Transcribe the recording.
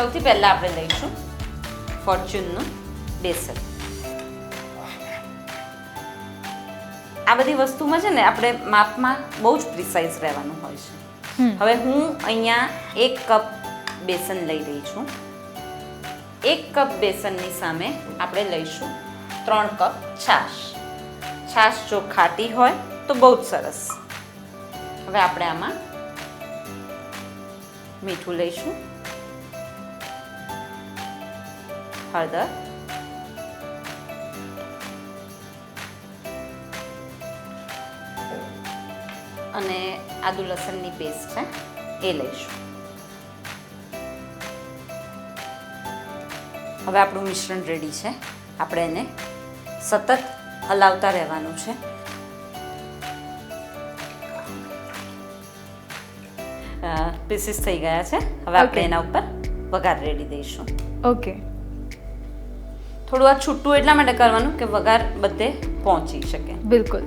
સૌથી પહેલાં આપણે લઈશું ફોર્ચ્યુનનું બેસન. આ બધી વસ્તુમાં છે ને આપણે માપમાં બહુ જ પ્રિસાઇઝ રહેવાનું હોય છે. હવે હું અહીંયા 1 કપ બેસન લઈ રહી છું. 1 કપ બેસનની સામે આપણે લઈશું 3 કપ છાશ. છાશ જો ખાટી હોય તો બહુ જ સરસ. હવે આપણે આમાં મીઠું લઈશું, હળદર, અને આદુ લસણની પેસ્ટ છે એ લઈશું. હવે આપણું મિશ્રણ રેડી છે. આપણે એને સતત હલાવતા રહેવાનું છે. પીસીસ થઈ ગયા છે. હવે આપણે એના ઉપર વઘાર રેડી દઈશું. ઓકે. થોડું આ છૂટું એટલા માટે કરવાનું કે વઘાર બધે પહોંચી શકે. બિલકુલ.